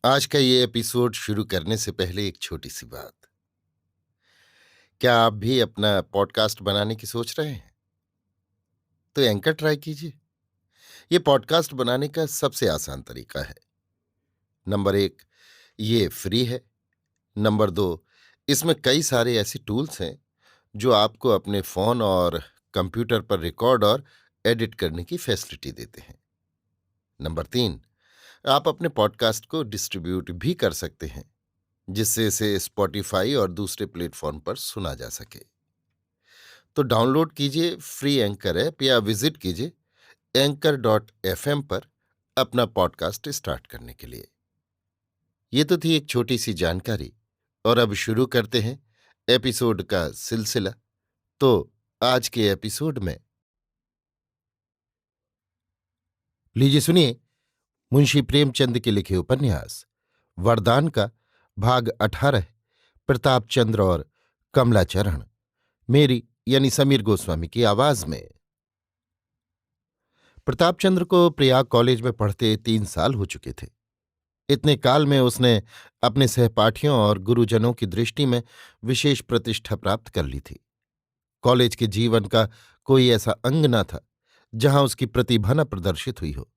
आज का ये एपिसोड शुरू करने से पहले एक छोटी सी बात। क्या आप भी अपना पॉडकास्ट बनाने की सोच रहे हैं? तो एंकर ट्राई कीजिए। ये पॉडकास्ट बनाने का सबसे आसान तरीका है। नंबर 1, ये फ्री है। नंबर 2, इसमें कई सारे ऐसे टूल्स हैं जो आपको अपने फोन और कंप्यूटर पर रिकॉर्ड और एडिट करने की फैसिलिटी देते हैं। नंबर 3, आप अपने पॉडकास्ट को डिस्ट्रीब्यूट भी कर सकते हैं, जिससे इसे स्पॉटिफाई और दूसरे प्लेटफॉर्म पर सुना जा सके। तो डाउनलोड कीजिए फ्री एंकर ऐप या विजिट कीजिए anchor.fm पर अपना पॉडकास्ट स्टार्ट करने के लिए। ये तो थी एक छोटी सी जानकारी, और अब शुरू करते हैं एपिसोड का सिलसिला। तो आज के एपिसोड में लीजिए सुनिए मुंशी प्रेमचंद के लिखे उपन्यास वरदान का भाग 18, प्रताप चंद्र और कमलाचरण, मेरी यानी समीर गोस्वामी की आवाज में। प्रतापचंद्र को प्रयाग कॉलेज में पढ़ते 3 साल हो चुके थे। इतने काल में उसने अपने सहपाठियों और गुरुजनों की दृष्टि में विशेष प्रतिष्ठा प्राप्त कर ली थी। कॉलेज के जीवन का कोई ऐसा अंग न था जहां उसकी प्रतिभा न प्रदर्शित हुई हो।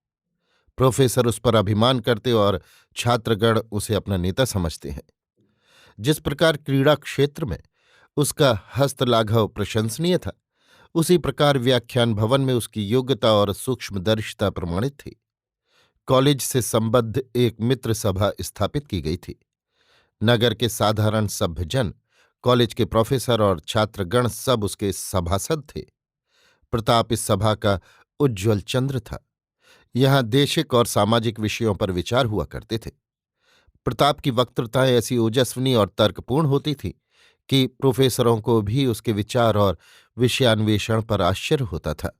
प्रोफेसर उस पर अभिमान करते और छात्रगण उसे अपना नेता समझते हैं। जिस प्रकार क्रीड़ा क्षेत्र में उसका हस्तलाघव प्रशंसनीय था, उसी प्रकार व्याख्यान भवन में उसकी योग्यता और सूक्ष्मदर्शिता प्रमाणित थी। कॉलेज से संबद्ध एक मित्र सभा स्थापित की गई थी। नगर के साधारण सभ्यजन, कॉलेज के प्रोफेसर और छात्रगण सब उसके सभासद थे। प्रताप इस सभा का उज्ज्वल चंद्र था। यहाँ देशिक और सामाजिक विषयों पर विचार हुआ करते थे। प्रताप की वक्तृताएं ऐसी ओजस्विनी और तर्कपूर्ण होती थीं कि प्रोफेसरों को भी उसके विचार और विषयान्वेषण पर आश्चर्य होता था।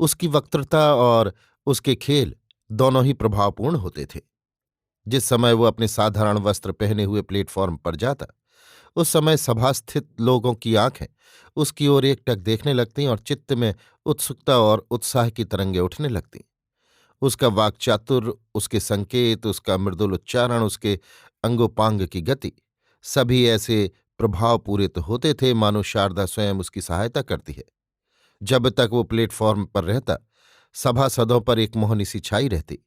उसकी वक्तृता और उसके खेल दोनों ही प्रभावपूर्ण होते थे। जिस समय वो अपने साधारण वस्त्र पहने हुए प्लेटफॉर्म पर जाता, उस समय सभा स्थित लोगों की आंखें उसकी ओर एकटक देखने लगतीं और चित्त में उत्सुकता और उत्साह की तरंगें उठने लगतीं। उसका वाक्चातुर्य, उसके संकेत, उसका मृदुल उच्चारण, उसके अंगोपांग की गति, सभी ऐसे प्रभावपूरित होते थे मानो शारदा स्वयं उसकी सहायता करती है। जब तक वो प्लेटफॉर्म पर रहता, सभासदों पर एक मोहनी सी छाई रहती।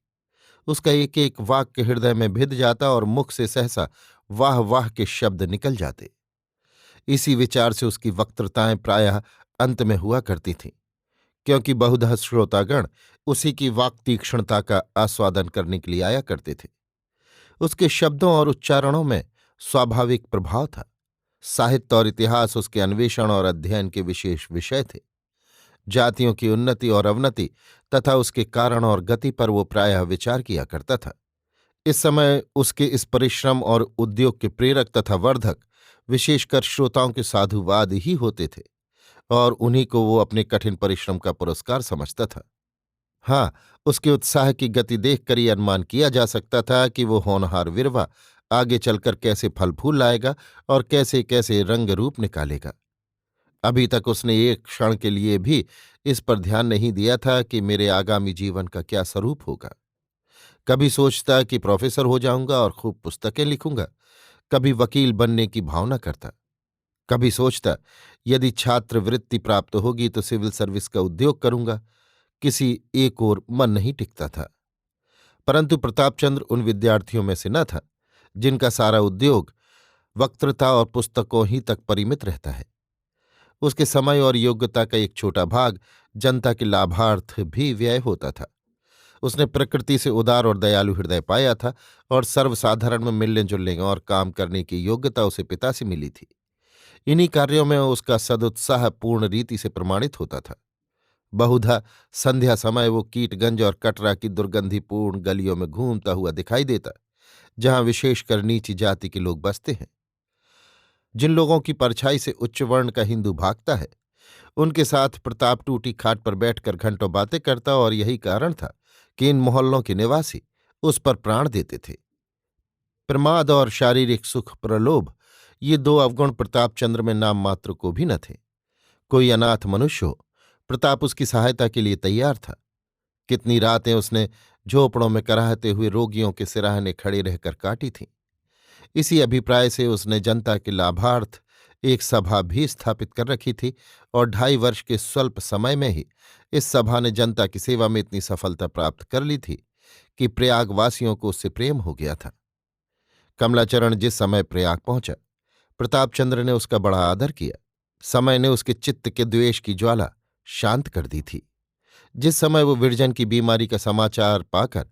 उसका एक एक वाक्य हृदय में भिद जाता और मुख से सहसा वाह वाह के शब्द निकल जाते। इसी विचार से उसकी वक्तृताएं प्रायः अंत में हुआ करती थीं, क्योंकि बहुधा श्रोतागण उसी की वाक् तीक्ष्णता का आस्वादन करने के लिए आया करते थे। उसके शब्दों और उच्चारणों में स्वाभाविक प्रभाव था। साहित्य और इतिहास उसके अन्वेषण और अध्ययन के विशेष विषय थे। जातियों की उन्नति और अवनति तथा उसके कारण और गति पर वो प्रायः विचार किया करता था। इस समय उसके इस परिश्रम और उद्योग के प्रेरक तथा वर्धक विशेषकर श्रोताओं के साधुवाद ही होते थे, और उन्हीं को वो अपने कठिन परिश्रम का पुरस्कार समझता था। हाँ, उसके उत्साह की गति देखकर ये अनुमान किया जा सकता था कि वो होनहार विरवा आगे चलकर कैसे फल फूल लाएगा और कैसे कैसे रंग रूप निकालेगा। अभी तक उसने एक क्षण के लिए भी इस पर ध्यान नहीं दिया था कि मेरे आगामी जीवन का क्या स्वरूप होगा। कभी सोचता कि प्रोफेसर हो जाऊंगा और खूब पुस्तकें लिखूंगा, कभी वकील बनने की भावना करता, कभी सोचता यदि छात्रवृत्ति प्राप्त होगी तो सिविल सर्विस का उद्योग करूंगा। किसी एक ओर मन नहीं टिकता था। परंतु प्रतापचंद्र उन विद्यार्थियों में से न था जिनका सारा उद्योग वक्तृता और पुस्तकों ही तक परिमित रहता है। उसके समय और योग्यता का एक छोटा भाग जनता के लाभार्थ भी व्यय होता था। उसने प्रकृति से उदार और दयालु हृदय पाया था, और सर्वसाधारण में मिलने जुलने और काम करने की योग्यता उसे पिता से मिली थी। इन्हीं कार्यों में उसका सदुत्साह पूर्ण रीति से प्रमाणित होता था। बहुधा संध्या समय वो कीटगंज और कटरा की दुर्गंधिपूर्ण गलियों में घूमता हुआ दिखाई देता, जहां विशेषकर नीची जाति के लोग बसते हैं। जिन लोगों की परछाई से उच्च वर्ण का हिंदू भागता है, उनके साथ प्रताप टूटी खाट पर बैठकर घंटों बातें करता, और यही कारण था कि इन मोहल्लों के निवासी उस पर प्राण देते थे। प्रमाद और शारीरिक सुख प्रलोभ, ये दो अवगुण प्रतापचंद्र में नाम मात्र को भी न थे। कोई अनाथ मनुष्य हो, प्रताप उसकी सहायता के लिए तैयार था। कितनी रातें उसने झोपड़ों में कराहते हुए रोगियों के सिराहने खड़े रहकर काटी थीं। इसी अभिप्राय से उसने जनता के लाभार्थ एक सभा भी स्थापित कर रखी थी और 2.5 वर्ष के स्वल्प समय में ही इस सभा ने जनता की सेवा में इतनी सफलता प्राप्त कर ली थी कि प्रयागवासियों को उससे प्रेम हो गया था। कमलाचरण जिस समय प्रयाग पहुंचा, प्रतापचंद्र ने उसका बड़ा आदर किया। समय ने उसके चित्त के द्वेष की ज्वाला शांत कर दी थी। जिस समय वो विरजन की बीमारी का समाचार पाकर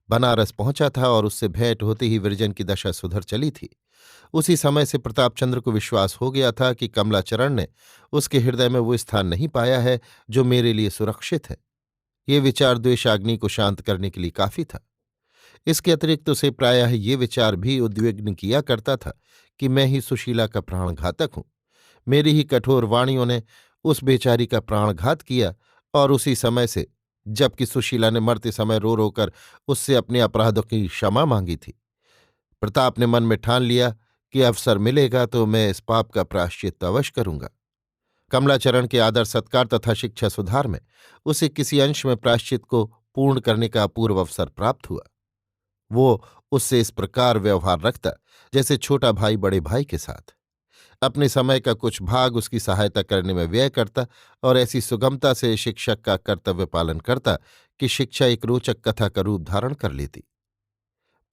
बनारस पहुंचा था और उससे भेंट होते ही विरजन की दशा सुधर चली थी, उसी समय से प्रतापचंद्र को विश्वास हो गया था कि कमलाचरण ने उसके हृदय में वो स्थान नहीं पाया है जो मेरे लिए सुरक्षित है। ये विचार द्वेषाग्नि को शांत करने के लिए काफी था। इसके अतिरिक्त उसे प्रायः ये विचार भी उद्विग्न किया करता था कि मैं ही सुशीला का प्राणघातक हूं। मेरी ही कठोर वाणियों ने उस बेचारी का प्राणघात किया, और उसी समय से, जबकि सुशीला ने मरते समय रो रो कर उससे अपने अपराधों की क्षमा मांगी थी, प्रताप ने मन में ठान लिया कि अवसर मिलेगा तो मैं इस पाप का प्रायश्चित अवश्य करूंगा। कमलाचरण के आदर सत्कार तथा शिक्षा सुधार में उसे किसी अंश में प्रायश्चित को पूर्ण करने का अपूर्व अवसर प्राप्त हुआ। वो उससे इस प्रकार व्यवहार रखता जैसे छोटा भाई बड़े भाई के साथ। अपने समय का कुछ भाग उसकी सहायता करने में व्यय करता और ऐसी सुगमता से शिक्षक का कर्तव्य पालन करता कि शिक्षा एक रोचक कथा का रूप धारण कर लेती।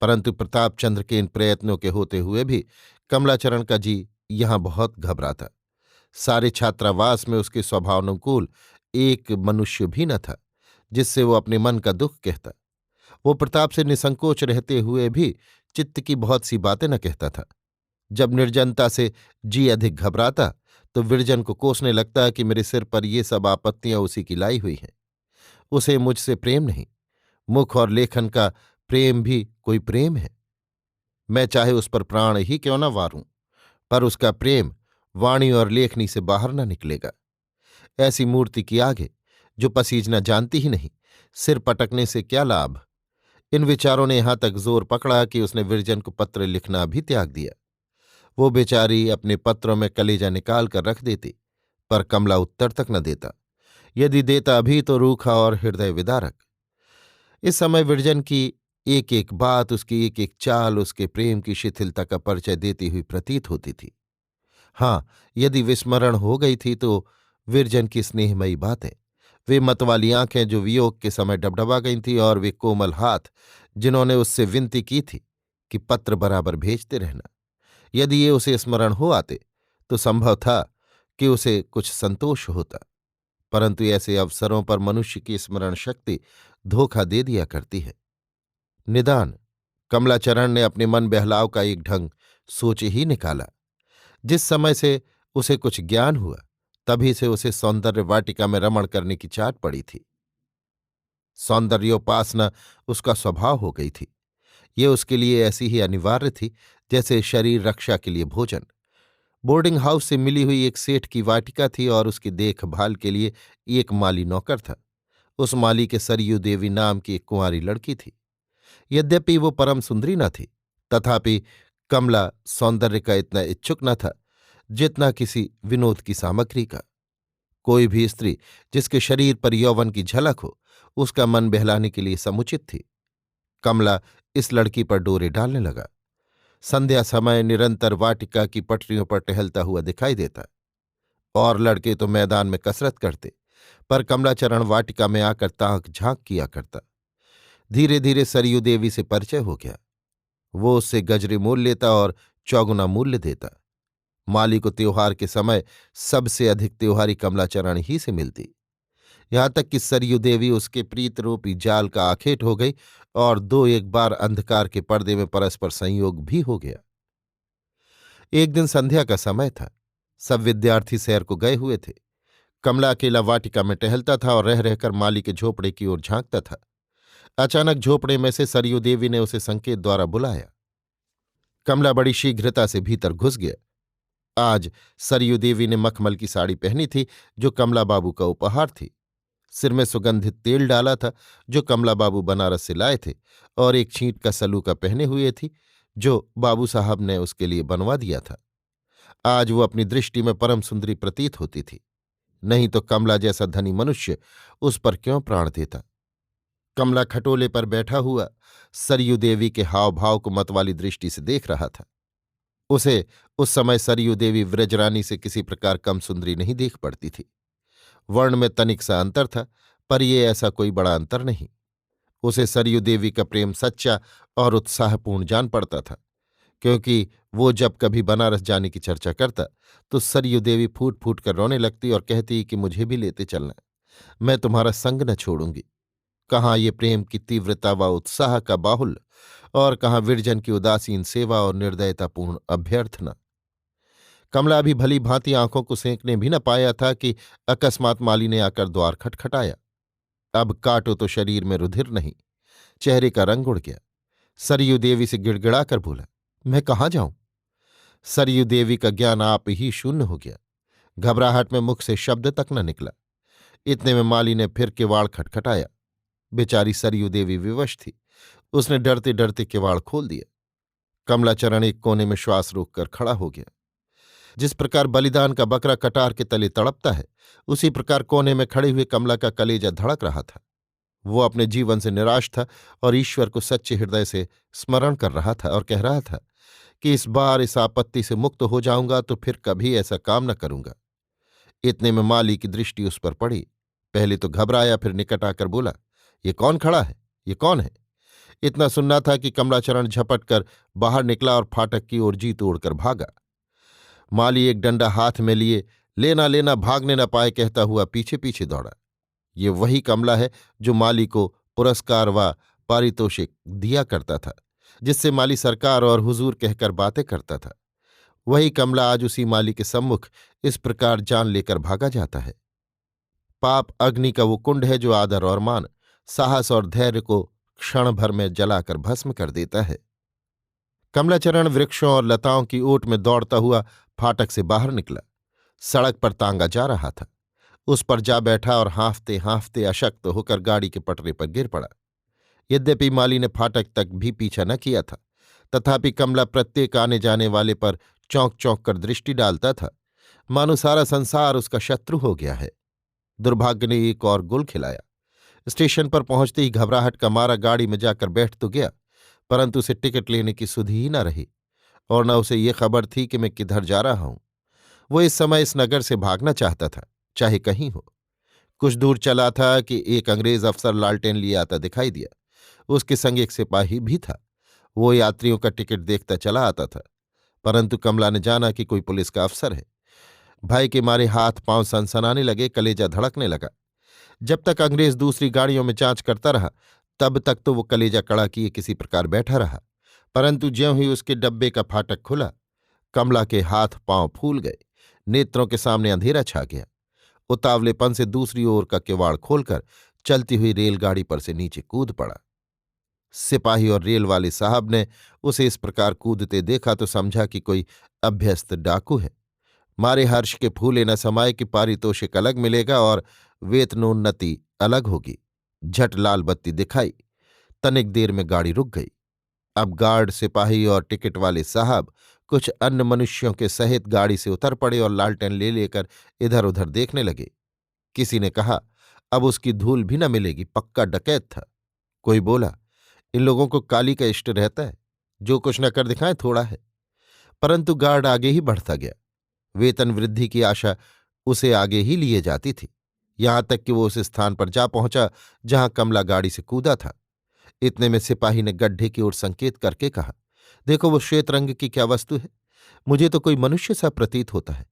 परंतु प्रतापचंद्र के इन प्रयत्नों के होते हुए भी कमलाचरण का जी यहां बहुत घबराता। सारे छात्रावास में उसके स्वभावानुकूल एक मनुष्य भी न था जिससे वो अपने मन का दुख कहता। वो प्रताप से निसंकोच रहते हुए भी चित्त की बहुत सी बातें न कहता था। जब निर्जनता से जी अधिक घबराता तो विरजन को कोसने लगता कि मेरे सिर पर ये सब आपत्तियां उसी की लाई हुई हैं। उसे मुझसे प्रेम नहीं, मुख और लेखन का प्रेम भी कोई प्रेम है। मैं चाहे उस पर प्राण ही क्यों न वारूं, पर उसका प्रेम वाणी और लेखनी से बाहर न निकलेगा। ऐसी मूर्ति की आगे जो पसीजना जानती ही नहीं, सिर पटकने से क्या लाभ। इन विचारों ने यहां तक जोर पकड़ा कि उसने विरजन को पत्र लिखना भी त्याग दिया। वो बेचारी अपने पत्रों में कलेजा निकाल कर रख देती, पर कमला उत्तर तक न देता। यदि देता भी तो रूखा और हृदय विदारक। इस समय विरजन की एक एक बात, उसकी एक एक चाल उसके प्रेम की शिथिलता का परिचय देती हुई प्रतीत होती थी। हाँ, यदि विस्मरण हो गई थी तो विरजन की स्नेहमयी बातें, वे मतवाली आंखें जो वियोग के समय डबडबा गई थीं, और वे कोमल हाथ जिन्होंने उससे विनती की थी कि पत्र बराबर भेजते रहना। यदि ये उसे स्मरण हो आते तो संभव था कि उसे कुछ संतोष होता, परंतु ऐसे अवसरों पर मनुष्य की स्मरण शक्ति धोखा दे दिया करती है। निदान कमलाचरण ने अपने मन बहलाव का एक ढंग सोच ही निकाला। जिस समय से उसे कुछ ज्ञान हुआ, तभी से उसे सौंदर्य वाटिका में रमण करने की चाट पड़ी थी। सौंदर्योपासना उसका स्वभाव हो गई थी। ये उसके लिए ऐसी ही अनिवार्य थी जैसे शरीर रक्षा के लिए भोजन। बोर्डिंग हाउस से मिली हुई एक सेठ की वाटिका थी और उसकी देखभाल के लिए एक माली नौकर था। उस माली के सरयू देवी नाम की एक कुंवारी लड़की थी। यद्यपि वो परम सुंदरी न थी, तथापि कमला सौंदर्य का इतना इच्छुक न था जितना किसी विनोद की सामग्री का। कोई भी स्त्री जिसके शरीर पर यौवन की झलक हो, उसका मन बहलाने के लिए समुचित थी। कमला इस लड़की पर डोरे डालने लगा। संध्या समय निरंतर वाटिका की पटरियों पर टहलता हुआ दिखाई देता। और लड़के तो मैदान में कसरत करते, पर कमलाचरण वाटिका में आकर ताक झांक किया करता। धीरे धीरे सरयू देवी से परिचय हो गया। वो उससे गजरे मोल लेता और चौगुना मूल्य देता। माली को त्योहार के समय सबसे अधिक त्योहारी कमलाचरण ही से मिलती। यहां तक कि सरयू देवी उसके प्रीतरूपी जाल का आखेट हो गई और 2-1 बार अंधकार के पर्दे में परस्पर संयोग भी हो गया। एक दिन संध्या का समय था। सब विद्यार्थी सैर को गए हुए थे। कमला अकेला वाटिका में टहलता था और रह रहकर माली के झोपड़े की ओर झांकता था। अचानक झोपड़े में से सरयू देवी ने उसे संकेत द्वारा बुलाया। कमला बड़ी शीघ्रता से भीतर घुस गया। आज सरयू देवी ने मखमल की साड़ी पहनी थी जो कमला बाबू का उपहार थी। सिर में सुगंधित तेल डाला था जो कमला बाबू बनारस से लाए थे, और एक छींट का सलूका पहने हुए थी जो बाबू साहब ने उसके लिए बनवा दिया था। आज वो अपनी दृष्टि में परम सुंदरी प्रतीत होती थी। नहीं तो कमला जैसा धनी मनुष्य उस पर क्यों प्राण देता। कमला खटोले पर बैठा हुआ सरयू देवी के हाव भाव को मतवाली दृष्टि से देख रहा था। उसे उस समय सरयू देवी व्रजरानी से किसी प्रकार कम सुंदरी नहीं देख पड़ती थी। वर्ण में तनिक सा अंतर था, पर ये ऐसा कोई बड़ा अंतर नहीं। उसे सरयू देवी का प्रेम सच्चा और उत्साहपूर्ण जान पड़ता था, क्योंकि वो जब कभी बनारस जाने की चर्चा करता तो सरयू देवी फूट फूट कर रोने लगती और कहती कि मुझे भी लेते चलना, मैं तुम्हारा संग न छोड़ूंगी। कहाँ ये प्रेम की तीव्रता व उत्साह का बाहुल्य, और कहाँ विरजन की उदासीन सेवा और निर्दयतापूर्ण अभ्यर्थना। कमला अभी भली भांति आंखों को सेंकने भी न पाया था कि अकस्मात माली ने आकर द्वार खटखटाया। अब काटो तो शरीर में रुधिर नहीं, चेहरे का रंग उड़ गया। सरयू देवी से गिड़गिड़ाकर बोला, मैं कहाँ जाऊं? सरयू देवी का ज्ञान आप ही शून्य हो गया। घबराहट में मुख से शब्द तक न निकला। इतने में माली ने फिर किवाड़ खटखटाया। बेचारी सरयू देवी विवश थी। उसने डरते डरते किवाड़ खोल दिया। कमलाचरण एक कोने में श्वास रोककर खड़ा हो गया। जिस प्रकार बलिदान का बकरा कटार के तले तड़पता है, उसी प्रकार कोने में खड़े हुए कमला का कलेजा धड़क रहा था। वो अपने जीवन से निराश था और ईश्वर को सच्चे हृदय से स्मरण कर रहा था और कह रहा था कि इस बार इस आपत्ति से मुक्त हो जाऊंगा तो फिर कभी ऐसा काम न करूंगा। इतने में माली की दृष्टि उस पर पड़ी। पहले तो घबराया, फिर निकट आकर बोला, ये कौन खड़ा है? ये कौन है? इतना सुनना था कि कमलाचरण झपट कर बाहर निकला और फाटक की ओर जी तोड़कर भागा। माली एक डंडा हाथ में लिए लेना लेना भागने न पाए कहता हुआ पीछे पीछे दौड़ा। ये वही कमला है जो माली को पुरस्कार व पारितोषिक दिया करता था, जिससे माली सरकार और हुजूर कहकर बातें करता था। वही कमला आज उसी माली के सम्मुख इस प्रकार जान लेकर भागा जाता है। पाप अग्नि का वो कुंड है जो आदर और मान, साहस और धैर्य को क्षण भर में जलाकर भस्म कर देता है। कमलाचरण वृक्षों और लताओं की ओट में दौड़ता हुआ फाटक से बाहर निकला। सड़क पर तांगा जा रहा था। उस पर जा बैठा और हाँफते हाँफते अशक्त होकर गाड़ी के पटरे पर गिर पड़ा। यद्यपि माली ने फाटक तक भी पीछा न किया था, तथापि कमला प्रत्येक आने जाने वाले पर चौंक चौंक कर दृष्टि डालता था, मानो सारा संसार उसका शत्रु हो गया है। दुर्भाग्य ने एक और गुल खिलाया। स्टेशन पर पहुंचते ही घबराहट का मारा गाड़ी में जाकर बैठ तो गया, परंतु उसे टिकट लेने की सुधि ही न रही, और न उसे ये खबर थी कि मैं किधर जा रहा हूं। वो इस समय इस नगर से भागना चाहता था, चाहे कहीं हो। कुछ दूर चला था कि एक अंग्रेज अफसर लालटेन लिए आता दिखाई दिया। उसके संग एक सिपाही भी था। वो यात्रियों का टिकट देखता चला आता था, परंतु कमला ने जाना कि कोई पुलिस का अफसर है। भय के मारे हाथ पांव सनसनाने लगे, कलेजा धड़कने लगा। जब तक अंग्रेज दूसरी गाड़ियों में जांच करता रहा, तब तक तो वो कलेजा कड़ा किए किसी प्रकार बैठा रहा, परंतु ज्यों ही उसके डब्बे का फाटक खुला, कमला के हाथ पांव फूल गए, नेत्रों के सामने अंधेरा छा गया। उतावलेपन से दूसरी ओर का किवाड़ खोलकर चलती हुई रेलगाड़ी पर से नीचे कूद पड़ा। सिपाही और रेल वाले साहब ने उसे इस प्रकार कूदते देखा तो समझा कि कोई अभ्यस्त डाकू है। मारे हर्ष के फूले न समाये कि पारितोषिक अलग मिलेगा और वेतनोन्नति अलग होगी। झट लाल बत्ती दिखाई। तनिक देर में गाड़ी रुक गई। अब गार्ड, सिपाही और टिकट वाले साहब कुछ अन्य मनुष्यों के सहित गाड़ी से उतर पड़े और लालटेन ले लेकर इधर उधर देखने लगे। किसी ने कहा, अब उसकी धूल भी न मिलेगी, पक्का डकैत था। कोई बोला, इन लोगों को काली का इष्ट रहता है, जो कुछ न कर दिखाएं थोड़ा है। परंतु गार्ड आगे ही बढ़ता गया। वेतन वृद्धि की आशा उसे आगे ही लिए जाती थी, यहां तक कि वो उस स्थान पर जा पहुंचा जहां कमला गाड़ी से कूदा था। इतने में सिपाही ने गड्ढे की ओर संकेत करके कहा, देखो वो श्वेत रंग की क्या वस्तु है? मुझे तो कोई मनुष्य सा प्रतीत होता है।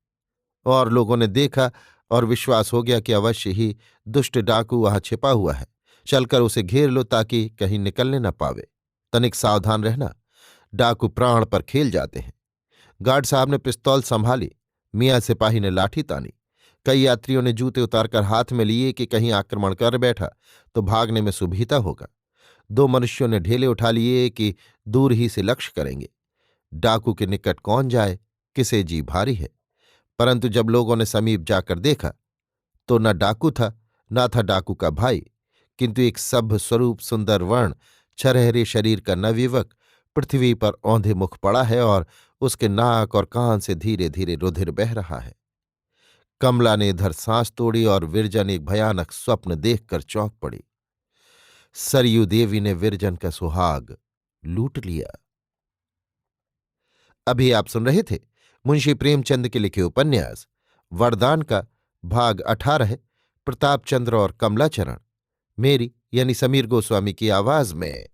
और लोगों ने देखा और विश्वास हो गया कि अवश्य ही दुष्ट डाकू वहां छिपा हुआ है। चलकर उसे घेर लो ताकि कहीं निकलने न पावे। तनिक सावधान रहना, डाकू प्राण पर खेल जाते हैं। गार्ड साहब ने पिस्तौल संभाली, मियाँ सिपाही ने लाठी तानी। कई यात्रियों ने जूते उतारकर हाथ में लिए कि कहीं आक्रमण कर बैठा तो भागने में सुविधा होगा। दो मनुष्यों ने ढेले उठा लिए कि दूर ही से लक्ष्य करेंगे। डाकू के निकट कौन जाए, किसे जी भारी है। परंतु जब लोगों ने समीप जाकर देखा तो न डाकू था, न था डाकू का भाई, किंतु एक सभ्य स्वरूप, सुंदर वर्ण, छरहरे शरीर का नवयुवक पृथ्वी पर औंधे मुख पड़ा है और उसके नाक और कान से धीरे धीरे रुधिर बह रहा है। कमला ने इधर सांस तोड़ी और विरजन एक भयानक स्वप्न देखकर चौंक पड़ी। सरयू देवी ने विरजन का सुहाग लूट लिया। अभी आप सुन रहे थे मुंशी प्रेमचंद के लिखे उपन्यास वरदान का भाग 18, प्रताप चंद्र और कमला चरण, मेरी यानी समीर गोस्वामी की आवाज में।